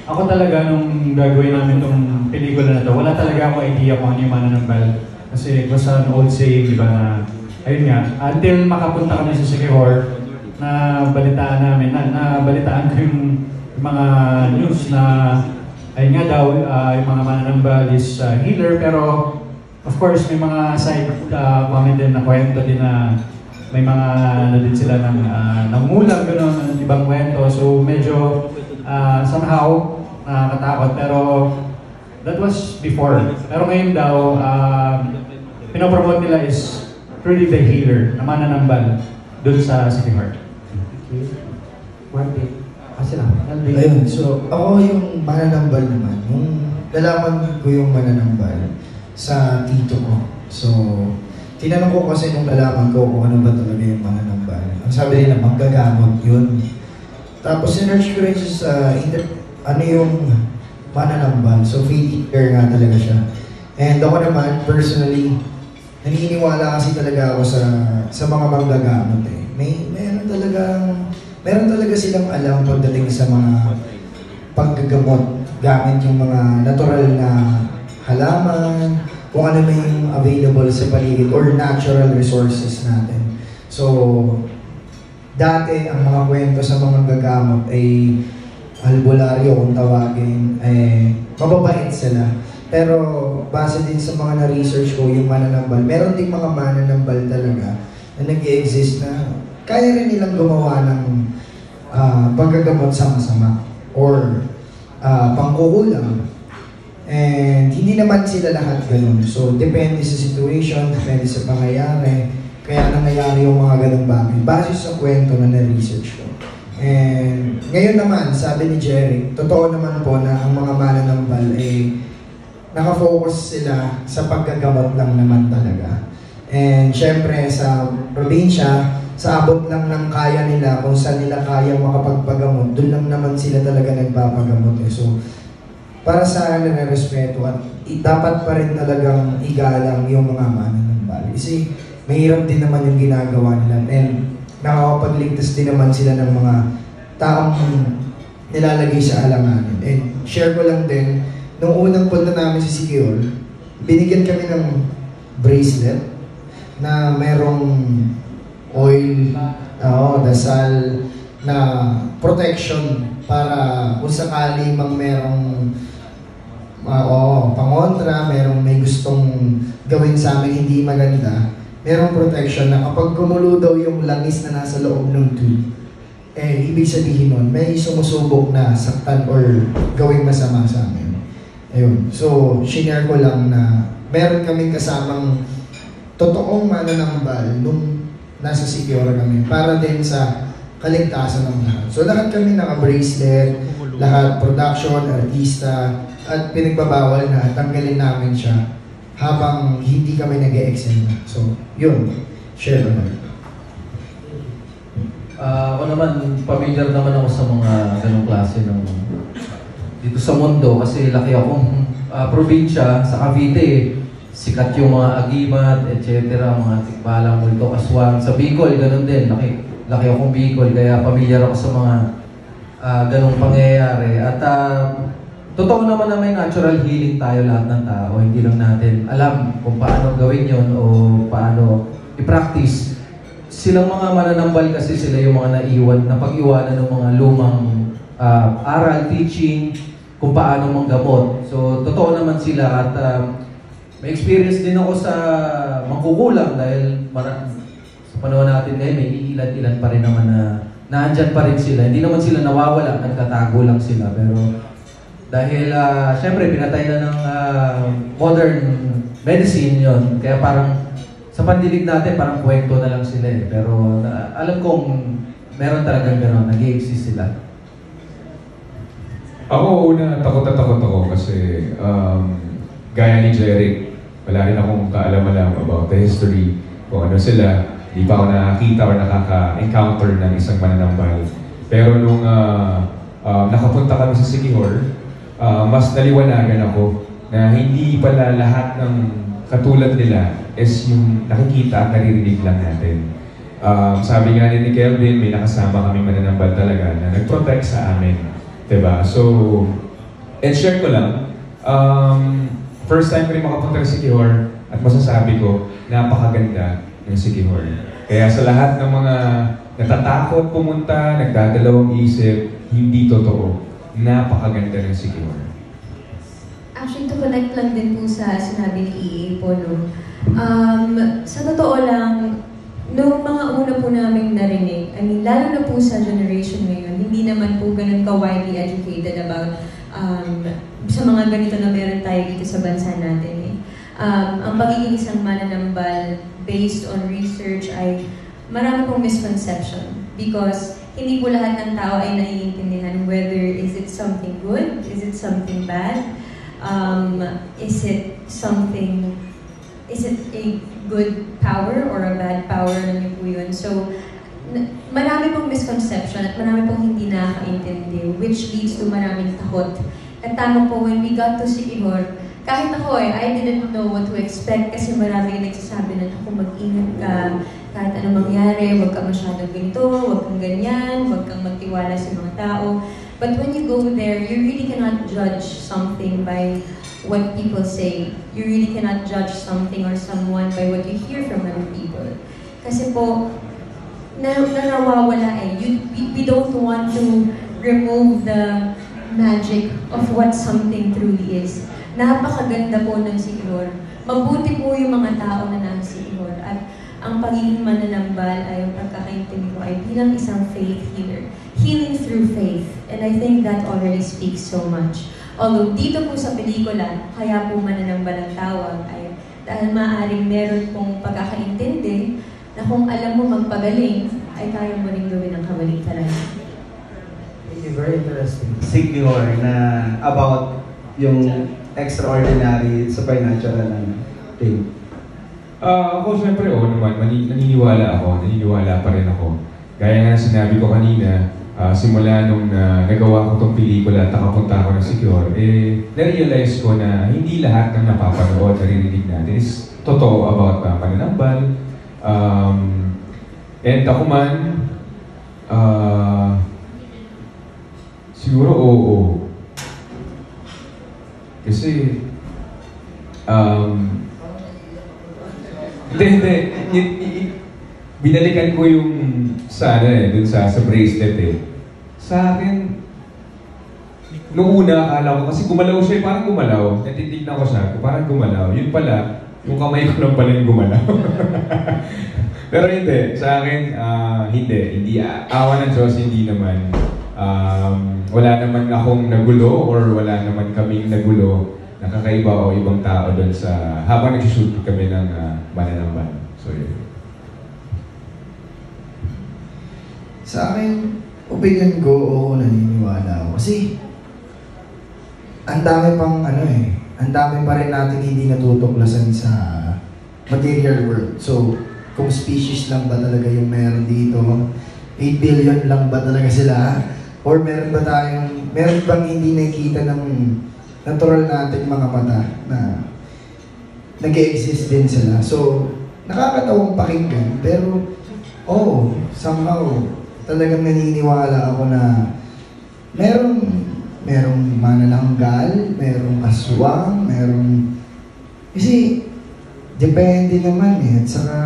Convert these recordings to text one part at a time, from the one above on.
Ako talaga nung gagawin namin tong pelikula na to, wala talaga ako idea kung ano yung mananambal. Kasi it was an old saying, di ba, na ayun nga, until makapunta kami sa Siquijor, na balitaan namin, na balitaan ko yung mga news na ayun nga daw, yung mga mananambal is healer, pero of course may mga side comment din na kwento din na may mga ano din sila ng nangulang gano'n, ng ibang kwento. So medyo somehow nakakatakot, pero that was before. Pero ngayon daw, pinopromote nila is truly the healer na mananambal dun sa Siquijor. Okay. One day. Kasi na. Ayun, so ako yung mananambal naman. Yung nalaman ko yung mananambal sa tito ko. So, tinanong ko kasi nung nalaman ko kung ano ba talaga yung mananambal. Ang sabi nila, manggagamot yun. Tapos sinearch ko rin siya sa ano yung mananambal. So, faith eater nga talaga siya. And ako naman, personally, naniniwala kasi talaga ako sa mga manggagamot eh. Meron talaga silang alam pagdating sa mga paggagamot gamit yung mga natural na halaman, kung ano na yung available sa paligid or natural resources natin. So, dati ang mga kwento sa mga gagamot ay albularyo kung tawagin, mababait sila. Pero base din sa mga na-research ko, yung mananambal, meron ding mga mananambal talaga na nag-i-exist na kaya rin nilang gumawa ng paggagamot sa masama or pangkukulang. And hindi naman sila lahat ganun. So, depende sa situation, depende sa pangyayari. Kaya nangyayari yung mga ganung bagay. Base sa kwento na na-research ko. And ngayon naman, sabi ni Jerry, totoo naman po na ang mga mananambal ay nakafocus sila sa paggagamot lang naman talaga. And syempre sa probinsya, sa abot lang ng kaya nila, kung saan nila kaya makapagpagamot, doon lang naman sila talaga nagpapagamot eh. So, para sa akin na respeto at dapat pa rin talagang igalang yung mga mananambal. Kasi mahirap din naman yung ginagawa nila and nakakapagligtas din naman sila ng mga taong nilalagay sa alanganin. And share ko lang din, nung unang punta namin sa Siquijor, binigyan kami ng bracelet na merong oil, dasal na protection para kung sakali mang merong pangontra, merong may gustong gawin sa amin hindi maganda, merong protection na kapag gumulo daw yung langis na nasa loob ng tube, ibig sabihin nun, may sumusubok na saktan or gawing masama sa amin. Ayun. So, shinare ko lang na meron kaming kasamang totoong mananambal nung nasa Siquijor kami para din sa kaligtasan ng lahat. So, lahat kami naka-bracelet, lahat production, artista, at pinagbabawal na tanggalin namin siya habang hindi kami nag-e-extend. So, yun. Share naman. Ako naman, familiar naman ako sa mga ganong klase ng dito sa mundo kasi laki akong probinsya sa Cavite. Sikat yung mga agimat, etc. Mga tikbalang, multo, aswang. Sa Bicol, ganun din. Laki akong Bicol, kaya familiar ako sa mga ganong pangyayari. At totoo naman na may natural healing tayo lahat ng tao. Hindi lang natin alam kung paano gawin yon o paano i-practice. Silang mga mananambal kasi sila yung mga napag-iwanan ng mga lumang aral, teaching, kung paano manggamot. So, totoo naman sila at may experience din ako sa mangkukulang dahil sa panahon natin ngayon may ilan-ilan pa rin naman na naandyan pa rin sila. Hindi naman sila nawawala, nagtatago lang sila. Pero dahil syempre pinatay na ng modern medicine yon, kaya parang sa pandinig natin parang kwento na lang sila eh. Pero alam kong meron talagang gano'n, nag-i-exist sila. Ako una, takot na takot ako kasi gaya ni Jeric, wala rin akong kaalam-alam about the history, kung ano sila. Di pa ako nakakita or nakaka-encounter ng isang mananambal. Pero nung nakapunta kami sa Siquijor, mas naliwanagan ako na hindi pala lahat ng katulad nila is yung nakikita at naririnig lang natin. Sabi nga ni Kelvin, may nakasama kami mananambal talaga na nag-protect sa amin. Diba? So, And share ko lang, first time ko rin makapunta sa Siquijor at masasabi ko, napakaganda ng Siquijor. Kaya sa lahat ng mga natatakot pumunta, nagdadalawang isip, hindi totoo, napakaganda ng Siquijor. Actually, to connect lang din po sa sinabi ni EA po, no? Sa totoo lang, noong mga una po namin narinig, I mean, lalo na po sa generation ngayon, hindi naman po ganun ka-widely educated about sa mga ganito na meron tayo dito sa bansa natin. Eh. Ang pagiging isang mananambal based on research ay marami pong misconception because hindi po lahat ng tao ay naiintindihan whether is it something good, is it something bad, is it a good power or a bad power na po yun. So, marami pong misconception at marami pong hindi nakakaintindi, which leads to maraming takot. At tama po, when we got to Siquijor, kahit ako I didn't know what to expect kasi maraming nagsasabi na ako mag-ingat ka, kahit anong mangyari, huwag ka masyadong ganito, huwag kang ganyan, huwag kang magtiwala sa mga tao. But when you go there, you really cannot judge something by what people say. You really cannot judge something or someone by what you hear from other people. Kasi po, nawawala eh. We don't want to remove the magic of what something truly is. Napakaganda po ng Siquijor. Mabuti po yung mga tao na nasa Siquijor. At ang pagiging mananambal ay yung pagkakaintindi ko ay bilang isang faith healer. Healing through faith. And I think that already speaks so much. Although dito po sa pelikula, kaya po mananambal ang tawag ay dahil maaaring meron pong pagkakaintindi na kung alam mo magpagaling, ay kaya mo rin gawin ang kabaligtaran. Very interesting. Siquijor na about yung extraordinary, supernatural na thing. Ako syempre, naman, naniniwala pa rin ako. Gaya nga sinabi ko kanina, simula nung nagawa ko tong pelikula at nakapunta ako ng Siquijor, na-realize ko na hindi lahat ng napapanood, naririnig natin is totoo about mananambal. And ako man, siguro oo. Kasi, hindi. Binalikan ko yung dun sa bracelet eh. Sa akin, noong una, akala ko, kasi gumalaw siya, parang gumalaw. Natitignan ko siya, parang gumalaw. Yun pala, yung kamay ko lang pala yung gumalaw. Pero hindi, sa akin, hindi. Awa ng Diyos, hindi naman. Wala naman akong nagulo or wala naman kaming nagulo na kakaiba o ibang tao doon sa habang nagsushoot kami ng mananambal. So, yun. Sa akin, opinion ko, oo, naniniwala ako. Kasi, ang dami pang ang dami pa rin natin hindi natutuklasan sa material world. So, kung species lang ba talaga yung meron dito, 8 billion lang ba talaga sila? Or meron bang hindi nakikita ng natural nating mga mata na nag-exist din sila? So, nakakatawang pakinggan, pero somehow, talagang naniniwala ako na merong manananggal, merong aswang, kasi depende naman eh. At saka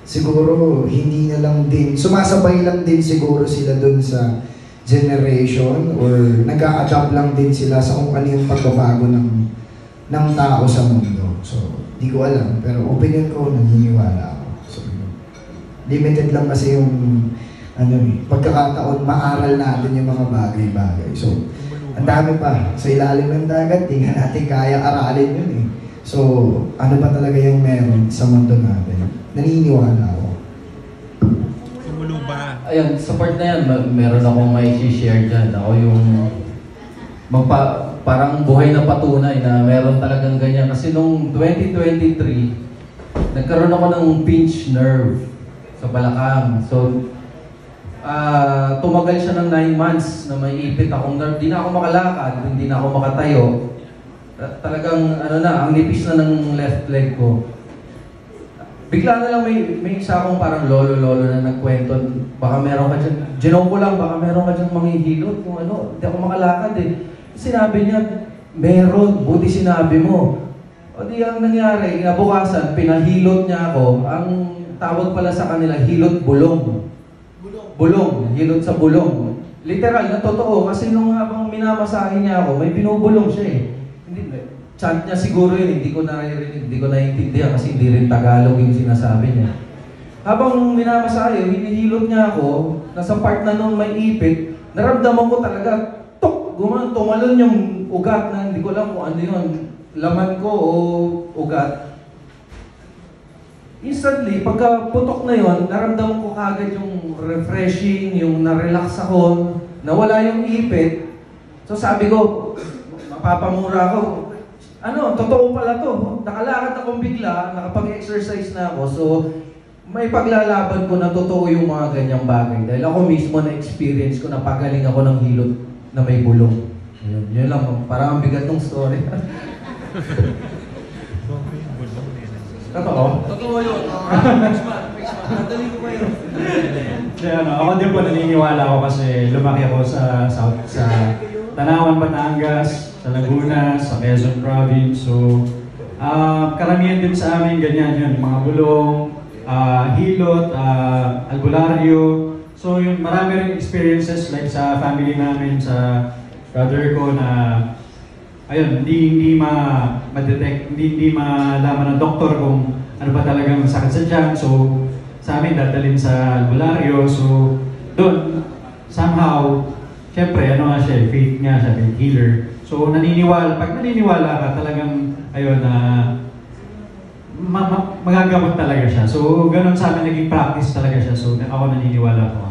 siguro hindi na lang din, sumasabay lang din siguro sila dun sa generation or nag-a-adapt lang din sila sa kung ano yung pagbabago ng tao sa mundo. So, di ko alam. Pero opinion ko, naniniwala ako. So, limited lang kasi yung pagkakataon, maaral natin yung mga bagay-bagay. So, ang dami pa. Sa ilalim ng dagat, di nga natin kaya aralin yun eh. So, ano ba talaga yung meron sa mundo natin? Naniniwala ako. Ayun, sa part na yan, meron akong may share dyan. Ako yung parang buhay na patunay na meron talagang ganyan. Kasi nung 2023, nagkaroon ako ng pinch nerve sa balakang. So, tumagal siya ng 9 months na may ipit akong nerve. Hindi na ako makalakad, hindi na ako makatayo. Talagang, ang nipis na ng left leg ko. Bigla na lang may isa akong parang lolo na nagkwento, baka meron ka dyan, ginong ko lang, baka meron ka dyan manghihilot, hindi ako makalakad eh. Sinabi niya, Meron, buti sinabi mo. O di ang nangyari, kinabukasan, pinahilot niya ako. Ang tawag pala sa kanila, hilot bulong. Bulong, hilot sa bulong. Literal na totoo, kasi nung habang minamasahin niya ako, may binubulong siya eh. Hindi, chant niya siguro yun, hindi ko naririnig, hindi ko naiintindihan kasi hindi rin Tagalog yung sinasabi niya. Habang minamasahin, hinihilot niya ako, nasa part na nung may ipit, naramdaman ko talaga, tumalon yung ugat na hindi ko alam kung ano yun, laman ko o ugat. Instantly, pagka putok na yon, naramdaman ko kagad yung refreshing, yung na-relax ako, nawala yung ipit. So sabi ko, mapapamura ako. Ano, totoo pala to. Nakalakad akong bigla, nakapag-exercise na ako. So, may paglalaban ko na totoo yung mga ganyang bagay. Dahil ako mismo na-experience ko na pagaling ako ng hilot na may bulong. Yun lang, parang ang bigat ng story. Totoo? Totoo yun. Next month. Nadali ko kayo. Ako din po naniniwala ako kasi lumaki ako sa South, sa Tanawan, Batangas, sa Laguna, sa Quezon Province. So, karamihan din sa amin ganyan yun, mga bulong, hilot, albularyo. So yun, marami rin experiences like sa family namin, sa brother ko na ayun, hindi ma-detect, hindi malaman ng doktor kung ano ba talagang sakit sa tiyan. So sa amin dadalhin sa albularyo. So doon, somehow, syempre, ano nga siya, faith nga siya, faith healer. So pag naniniwala ka talagang, ayun, magagamot talaga siya. So ganun sa amin, naging practice talaga siya. So ako naniniwala ko.